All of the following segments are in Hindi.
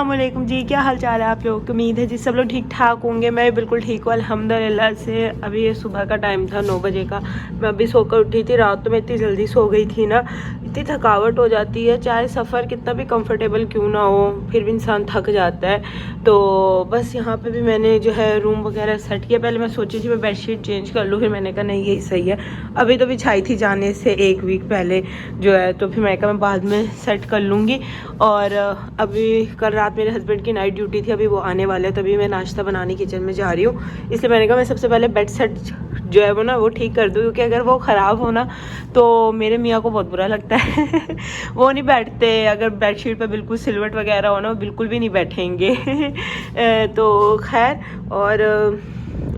अस्सलामुअलैकुम जी, क्या हाल चाल है आप लोगों की। उम्मीद है जी सब लोग ठीक ठाक होंगे। मैं बिल्कुल ठीक हूँ अल्हम्दुलिल्लाह से। अभी ये सुबह का टाइम था 9 बजे का। मैं अभी सोकर उठी थी। रात तो मैं इतनी जल्दी सो गई थी ना, इतनी थकावट हो जाती है, चाहे सफ़र कितना भी कंफर्टेबल क्यों ना हो फिर भी इंसान थक जाता है। तो बस यहाँ पे भी मैंने जो है रूम वगैरह सेट किया। पहले मैं सोची थी मैं बेडशीट चेंज कर लूँ, फिर मैंने कहा नहीं यही सही है। अभी तो बिछाई थी जाने से 1 वीक पहले जो है, तो फिर मैंने कहा मैं बाद में सेट कर लूँगी। और अभी कल रात मेरे हस्बैंड की नाइट ड्यूटी थी, अभी वो आने वाले हैं, तभी मैं नाश्ता बनाने किचन में जा रही हूँ। इसलिए मैंने कहा मैं सबसे पहले बेड सेट जो है वो ना वो ठीक कर दूँ, क्योंकि अगर वो ख़राब हो ना तो मेरे मियाँ को बहुत बुरा लगता है वो नहीं बैठते, अगर बेडशीट पे बिल्कुल सिलवट वगैरह हो ना वो बिल्कुल भी नहीं बैठेंगे तो खैर, और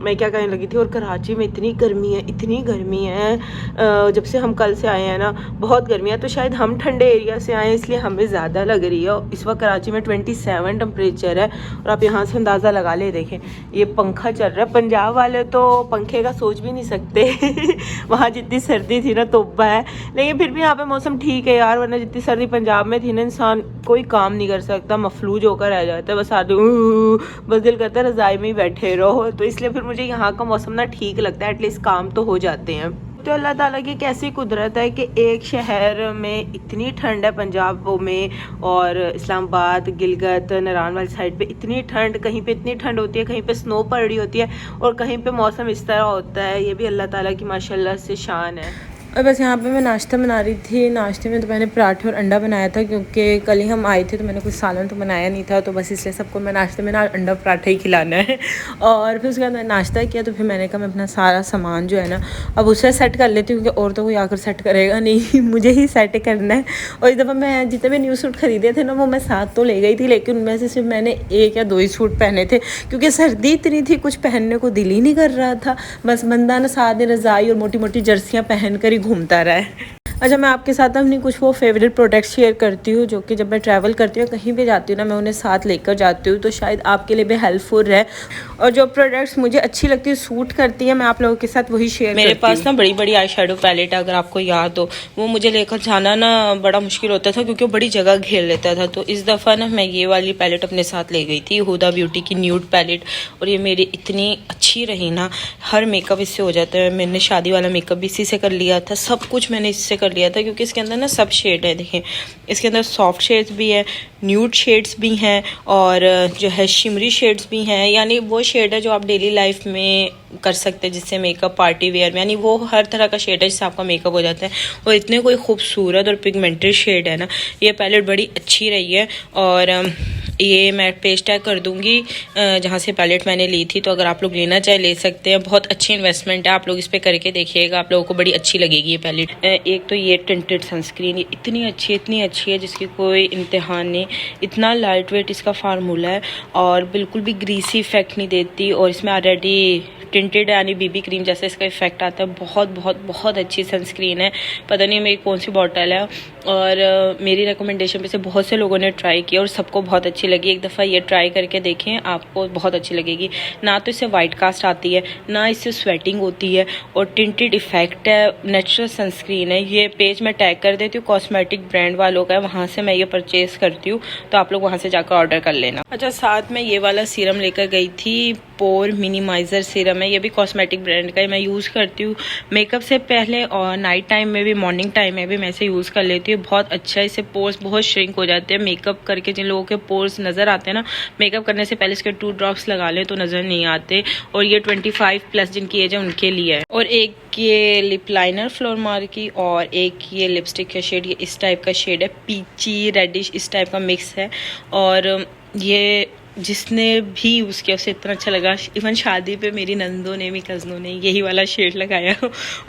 मैं क्या कहने लगी थी, और कराची में इतनी गर्मी है, इतनी गर्मी है। जब से हम कल से आए हैं ना बहुत गर्मी है। तो शायद हम ठंडे एरिया से आए हैं इसलिए हमें ज़्यादा लग रही है। इस वक्त कराची में 27 टेम्परेचर है, और आप यहाँ से अंदाज़ा लगा ले, देखें ये पंखा चल रहा है। पंजाब वाले तो पंखे का सोच भी नहीं सकते वहाँ जितनी सर्दी थी ना तोबा है, लेकिन फिर भी यहाँ पे मौसम ठीक है यार, वरना जितनी सर्दी पंजाब में थी ना इंसान कोई काम नहीं कर सकता, मफलूज होकर रह जाता है। बस दिल करता है रज़ाई में ही बैठे रहो। तो इसलिए फिर मुझे यहाँ का मौसम ना ठीक लगता है, एटलीस्ट काम तो हो जाते हैं। तो अल्लाह ताला की कैसी कुदरत है कि एक शहर में इतनी ठंड है पंजाब में, और इस्लामाबाद गिलगित नारायण वाली साइड पे इतनी ठंड, कहीं पे इतनी ठंड होती है, कहीं पे स्नो पड़ रही होती है, और कहीं पे मौसम इस तरह होता है। ये भी अल्लाह ताला की माशाल्लाह से शान है। और बस यहाँ पे मैं नाश्ता बना रही थी। नाश्ते में तो मैंने पराठे और अंडा बनाया था, क्योंकि कल ही हम आए थे तो मैंने कुछ सालन तो बनाया नहीं था, तो बस इसलिए सबको मैं नाश्ते में ना अंडा पराठा ही खिलाना है। और फिर उसके बाद मैंने नाश्ता किया, तो फिर मैंने कहा मैं अपना सारा सामान जो है ना अब उसे सेट कर लेती हूँ, क्योंकि और तो कोई आकर सेट करेगा नहीं मुझे ही सेट करना है। और इस दफ़ा मैं जितने भी न्यू सूट ख़रीदे थे ना वो मैं साथ तो ले गई थी, लेकिन उनमें से सिर्फ मैंने 1 या 2 ही सूट पहने थे, क्योंकि सर्दी इतनी थी कुछ पहनने को दिल ही नहीं कर रहा था। बस बंदा ना साथ में रज़ाई और मोटी मोटी जर्सियाँ पहन कर ही घूमता रहा है। अच्छा, मैं आपके साथ अपनी कुछ वो फेवरेट प्रोडक्ट्स शेयर करती हूँ, जो कि जब मैं ट्रैवल करती हूँ कहीं भी जाती हूँ ना मैं उन्हें साथ लेकर जाती हूँ, तो शायद आपके लिए भी हेल्पफुल रहे। और जो प्रोडक्ट्स मुझे अच्छी लगती है, सूट करती है, मैं आप लोगों के साथ वही शेयर करती हूँ। मेरे पास ना बड़ी बड़ी आई शेडो पैलेट है, अगर आपको याद हो, वो मुझे लेकर जाना ना बड़ा मुश्किल होता था, क्योंकि वो बड़ी जगह घेर लेता था। तो इस दफ़ा ना मैं ये वाली पैलेट अपने साथ ले गई थी, हुदा ब्यूटी की न्यूड पैलेट, और ये मेरी इतनी अच्छी रही ना, हर मेकअप इससे हो जाता है। मैंने शादी वाला मेकअप भी इसी से कर लिया था, सब कुछ मैंने इससे कर लिया था, क्योंकि इसके अंदर ना सब शेड है। देखें इसके अंदर सॉफ्ट शेड्स भी है, न्यूड शेड्स भी हैं, और जो है शिमरी शेड्स भी हैं, यानी वो शेड है जो आप डेली लाइफ में कर सकते हैं, जिससे मेकअप पार्टी वेयर में, यानी वो हर तरह का शेड है जिससे आपका मेकअप हो जाता है। और इतने कोई खूबसूरत और पिगमेंटेड शेड है ना, ये पैलेट बड़ी अच्छी रही है। और ये मैं पेज टैग कर दूंगी जहाँ से पैलेट मैंने ली थी, तो अगर आप लोग लेना चाहे ले सकते हैं। बहुत अच्छी इन्वेस्टमेंट है, आप लोग इस पर करके देखिएगा, आप लोगों को बड़ी अच्छी लगेगी ये पैलेट। एक तो ये टिंटेड सनस्क्रीन इतनी अच्छी है जिसकी कोई इम्तिहान नहीं। इतना लाइट वेट इसका फार्मूला है, और बिल्कुल भी ग्रीसी इफेक्ट नहीं देती, और इसमें ऑलरेडी टिंटेड यानी बीबी क्रीम जैसा इसका इफेक्ट आता है। बहुत अच्छी सनस्क्रीन है, पता नहीं मेरी कौन सी बॉटल है, और मेरी रिकमेंडेशन पे से बहुत से लोगों ने ट्राई किया और सबको बहुत अच्छी लगी। एक दफ़ा ये ट्राई करके देखें, आपको बहुत अच्छी लगेगी। ना तो इससे वाइट कास्ट आती है, ना इससे स्वेटिंग होती है, और टिंटेड इफेक्ट है, नेचुरल सनस्क्रीन है। ये पेज मैं टैग कर देती हूँ, कॉस्मेटिक ब्रांड वालों का है, वहाँ से मैं ये परचेज़ करती हूँ, तो आप लोग वहाँ से जाकर ऑर्डर कर लेना। अच्छा, साथ में ये वाला सीरम लेकर गई थी, पोर मिनिमाइज़र सीरम है, ये भी कॉस्मेटिक ब्रांड का है, मैं यूज़ करती हूँ मेकअप से पहले, और नाइट टाइम में भी, मॉर्निंग टाइम में भी मैं इसे यूज़ कर लेती हूँ। बहुत अच्छा है, इससे पोर्स बहुत श्रिंक हो जाते हैं। मेकअप करके जिन लोगों के पोर्स नज़र आते हैं ना, मेकअप करने से पहले इसके 2 ड्रॉप्स लगा लें तो नज़र नहीं आते, और ये 25+ जिनकी एज है उनके लिए है। और एक ये लिप लाइनर फ्लोरमार की, और एक ये लिपस्टिक का शेड, ये इस टाइप का शेड है, पीची रेडिश इस टाइप का मिक्स है। और ये जिसने भी यूज़ किया उसे इतना अच्छा लगा। इवन शादी पे मेरी नंदों ने, मेरी कज़नों ने यही वाला शेड लगाया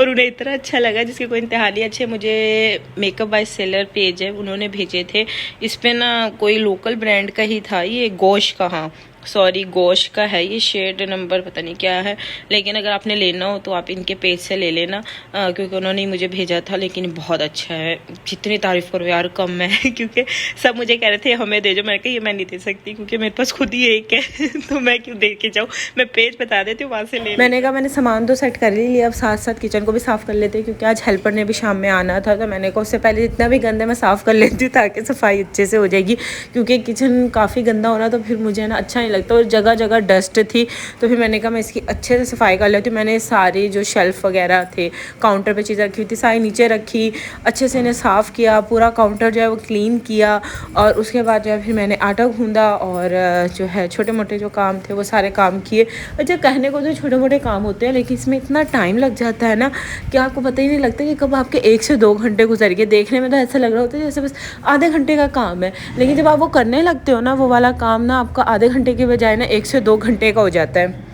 और उन्हें इतना अच्छा लगा, जिसके कोई इंतहाई अच्छे। मुझे मेकअप बाय सेलर पेज है, उन्होंने भेजे थे। इस पे ना कोई लोकल ब्रांड का ही था, ये गोश का, हाँ सॉरी गोश्त का है, ये शेड नंबर पता नहीं क्या है, लेकिन अगर आपने लेना हो तो आप इनके पेज से ले लेना, क्योंकि उन्होंने मुझे भेजा था। लेकिन बहुत अच्छा है, जितनी तारीफ़ करो यार कम है क्योंकि सब मुझे कह रहे थे हमें दे जो, मैंने कहा ये मैं नहीं दे सकती क्योंकि मेरे पास खुद ही एक है तो मैं क्यों दे के जाऊँ, मैं पेज बता देती हूँ वहाँ से ले। मैंने कहा मैंने सामान तो सेट कर ही लिया, अब साथ साथ किचन को भी साफ़ कर लेते क्योंकि आज हेल्पर ने भी शाम में आना था। तो मैंने कहा उससे पहले जितना भी गंदा मैं साफ़ कर लेती हूँ ताकि सफाई अच्छे से हो जाएगी, क्योंकि किचन काफ़ी गंदा हो रहा तो फिर मुझे ना अच्छा नहीं लगता, और जगह जगह डस्ट थी। तो फिर मैंने कहा मैं इसकी अच्छे से सफाई कर लेती हूँ। मैंने सारी जो शेल्फ़ वगैरह थे, काउंटर पे चीज़ें रखी हुई थी, सारी नीचे रखी, अच्छे से इन्हें साफ़ किया, पूरा काउंटर जो है वो क्लीन किया। और उसके बाद जो है फिर मैंने आटा गूंदा और जो है छोटे मोटे जो काम थे वो सारे काम किए। अच्छा, कहने को तो छोटे मोटे काम होते हैं, लेकिन इसमें इतना टाइम लग जाता है ना कि आपको पता ही नहीं लगता कि कब आपके 1 से 2 घंटे गुजर गए। देखने में तो ऐसा लग रहा होता है जैसे बस आधे घंटे का काम है, लेकिन जब आप वो करने लगते हो ना, वो वाला काम ना आपका आधे घंटे के बजाय ना 1 से 2 घंटे का हो जाता है।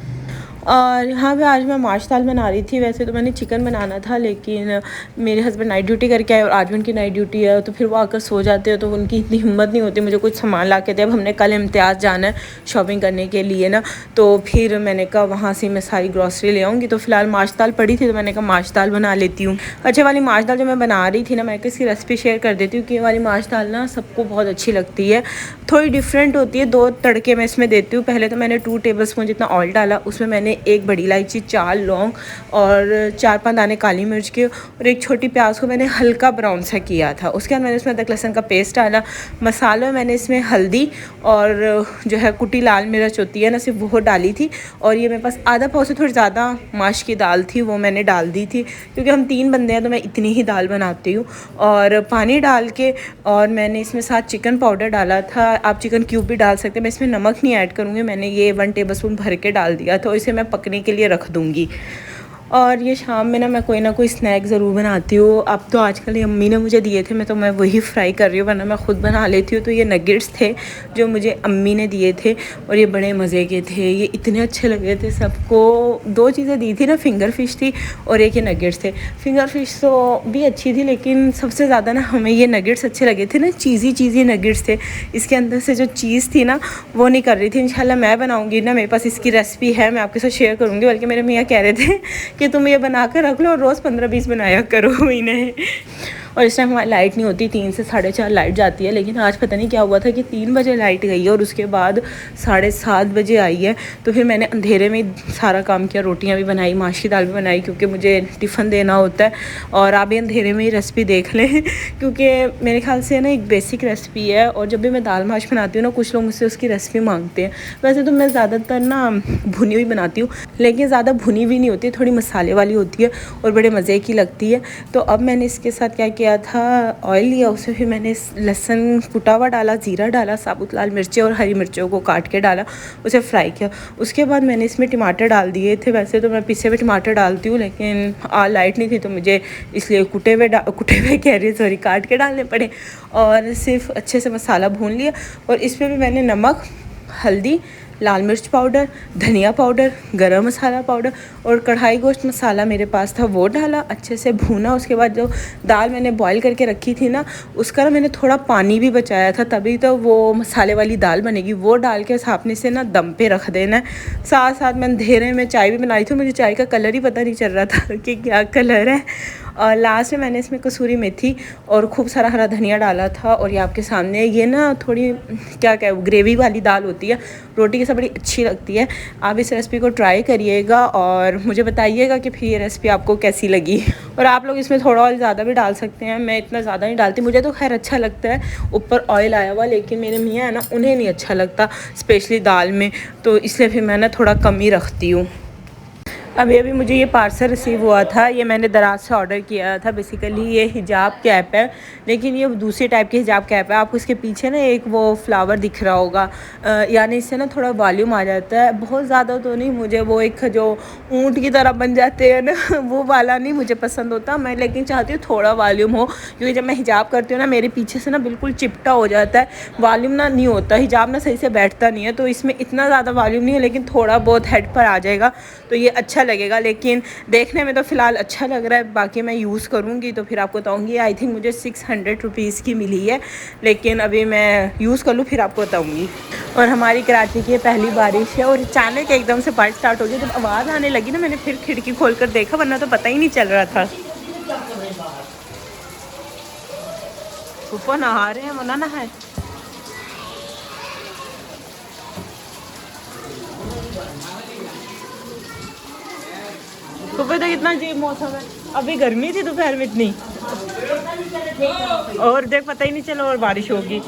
और यहाँ पे आज मैं माश दाल बना रही थी। वैसे तो मैंने चिकन बनाना था, लेकिन मेरे हस्बैंड नाइट ड्यूटी करके आए और आज उनकी नाइट ड्यूटी है, तो फिर वो आकर सो जाते हो तो उनकी इतनी हिम्मत नहीं होती मुझे कुछ सामान ला के दे। अब हमने कल इम्तियाज़ जाना है शॉपिंग करने के लिए ना, तो फिर मैंने कहा वहाँ से मैं सारी ग्रॉसरी ले आऊँगी। तो फिलहाल माश दाल पड़ी थी तो मैंने कहा माश दाल बना लेती हूँ। अच्छा, वाली माश दाल जो मैं बना रही थी ना, मैं इसकी रेसिपी शेयर कर देती हूँ कि ये वाली माश दाल ना सबको बहुत अच्छी लगती है, थोड़ी डिफरेंट होती है। 2 तड़के मैं इसमें देती हूँ। पहले तो मैंने 2 टेबलस्पून जितना ऑयल डाला, उसमें मैंने 1 बड़ी इलायची, 4 लौंग और 4-5 दाने काली मिर्च के और 1 छोटी प्याज को मैंने हल्का ब्राउन सा किया था। उसके बाद मैंने उसमें अदरक लहसुन का पेस्ट डाला। मसालों में मैंने इसमें हल्दी और जो है कुटी लाल मिर्च होती है ना, सिर्फ वो डाली थी। और ये मेरे पास आधा पाव से थोड़ी ज़्यादा माश की दाल थी, वो मैंने डाल दी थी, क्योंकि हम 3 बंदे हैं तो मैं इतनी ही दाल बनाती हूँ। और पानी डाल के और मैंने इसमें साथ चिकन पाउडर डाला था, आप चिकन क्यूब भी डाल सकते हैं। मैं इसमें नमक नहीं ऐड करूँगी, मैंने ये 1 टेबलस्पून भर के डाल दिया, तो इसे मैं पकने के लिए रख दूँगी। और ये शाम में ना कोई स्नैक ज़रूर बनाती हूँ। अब तो आजकल ये अम्मी ने मुझे दिए थे, मैं तो वही फ्राई कर रही हूँ, वरना मैं ख़ुद बना लेती हूँ। तो ये नगेट्स थे जो मुझे अम्मी ने दिए थे और ये बड़े मज़े के थे, ये इतने अच्छे लगे थे सबको। 2 चीज़ें दी थी ना, फिंगर फ़िश थी और एक ये नगेट्स थे। फिंगर फ़िश तो भी अच्छी थी, लेकिन सबसे ज़्यादा ना हमें ये नगेट्स अच्छे लगे थे ना, चीज़ी नगेट्स थे। इसके अंदर से जो चीज़ थी ना वो नहीं कर रही थी। इंशाल्लाह मैं बनाऊँगी ना, मेरे पास इसकी रेसिपी है, मैं आपके साथ शेयर करूँगी। बल्कि मेरे मियाँ कह रहे थे कि तुम ये बना कर रख लो और रोज़ 15-20 बनाया करो इन्हें। और इस टाइम हमारी लाइट नहीं होती, 3 से 4:30 लाइट जाती है, लेकिन आज पता नहीं क्या हुआ था कि 3 बजे लाइट गई है और उसके बाद 7:30 बजे आई है। तो फिर मैंने अंधेरे में सारा काम किया, रोटियां भी बनाई, माश की दाल भी बनाई, क्योंकि मुझे टिफ़िन देना होता है। और आप भी अंधेरे में ही रेसिपी देख लें क्योंकि मेरे ख्याल से ना एक बेसिक रेसिपी है, और जब भी मैं दाल माश बनाती हूँ ना, कुछ लोग मुझसे उसकी रेसिपी मांगते हैं। वैसे तो मैं ज़्यादातर ना भुनी हुई बनाती हूँ, लेकिन ज़्यादा भुनी हुई नहीं होती, थोड़ी मसाले वाली होती है और बड़े मज़े की लगती है। तो अब मैंने इसके साथ क्या किया था, ऑयल लिया, उसमें फिर मैंने लहसुन कुटा हुआ डाला, ज़ीरा डाला, साबुत लाल मिर्चें और हरी मिर्चों को काट के डाला, उसे फ्राई किया। उसके बाद मैंने इसमें टमाटर डाल दिए थे। वैसे तो मैं पिसे हुए टमाटर डालती हूँ, लेकिन लाइट नहीं थी तो मुझे इसलिए कुटे हुए कह रही सॉरी काट के डालने पड़े। और सिर्फ अच्छे से मसाला भून लिया और इसमें भी मैंने नमक, हल्दी, लाल मिर्च पाउडर, धनिया पाउडर, गरम मसाला पाउडर और कढ़ाई गोश्त मसाला मेरे पास था वो डाला, अच्छे से भूना। उसके बाद जो दाल मैंने बॉईल करके रखी थी ना, उसका ना मैंने थोड़ा पानी भी बचाया था, तभी तो वो मसाले वाली दाल बनेगी। वो डाल के सामने से ना दम पे रख देना है। साथ साथ मैं अंधेरे में चाय भी बनाई थी, मुझे चाय का कलर ही पता नहीं चल रहा था कि क्या कलर है। और लास्ट में मैंने इसमें कसूरी मेथी और खूब सारा हरा धनिया डाला था। और ये आपके सामने, ये ना थोड़ी क्या ग्रेवी वाली दाल होती है, रोटी के साथ बड़ी अच्छी लगती है। आप इस रेसिपी को ट्राई करिएगा और मुझे बताइएगा कि फिर ये रेसिपी आपको कैसी लगी। और आप लोग इसमें थोड़ा ऑयल ज़्यादा भी डाल सकते हैं, मैं इतना ज़्यादा नहीं डालती, मुझे तो खैर अच्छा लगता है ऊपर ऑयल आया हुआ, लेकिन मेरे मियाँ है ना, उन्हें नहीं अच्छा लगता स्पेशली दाल में, तो इसलिए फिर मैं ना थोड़ा कम ही रखती हूँ। अभी मुझे ये पार्सल रिसीव हुआ था, ये मैंने दराज से ऑर्डर किया था। बेसिकली ये हिजाब कैप है, लेकिन ये दूसरी टाइप की हिजाब कैप है। आपको इसके पीछे ना एक वो फ्लावर दिख रहा होगा, यानी इससे ना थोड़ा वॉल्यूम आ जाता है, बहुत ज़्यादा तो नहीं। मुझे वो एक जो ऊँट की तरह बन जाते हैं ना वो वाला नहीं मुझे पसंद होता। मैं लेकिन चाहती हूँ थोड़ा वॉल्यूम हो, क्योंकि जब मैं हिजाब करती हूँ ना, मेरे पीछे से ना बिल्कुल चिपटा हो जाता है, वॉल्यूम ना नहीं होता, हिजाब ना सही से बैठता नहीं है। तो इसमें इतना ज़्यादा वॉल्यूम नहीं है, लेकिन थोड़ा बहुत हेड पर आ जाएगा तो ये अच्छा लगेगा। लेकिन देखने में तो फ़िलहाल अच्छा लग रहा है, बाकी मैं यूज़ करूँगी तो फिर आपको बताऊँगी। आई थिंक मुझे 600 रुपीज़ की मिली है, लेकिन अभी मैं यूज़ कर लूँ फिर आपको बताऊँगी। और हमारी कराची की ये पहली बारिश है और अचानक एकदम से बारिश स्टार्ट हो गई। जब आवाज़ आने लगी ना मैंने फिर खिड़की खोल कर देखा, वरना तो पता ही नहीं चल रहा था। ऊपर नहा रहे हैं, मना नहाए। सुबह तो कितना अजीब मौसम है, अभी गर्मी थी दोपहर में इतनी, और देख पता ही नहीं चला और बारिश होगी।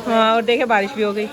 हाँ और देखे बारिश भी हो गई।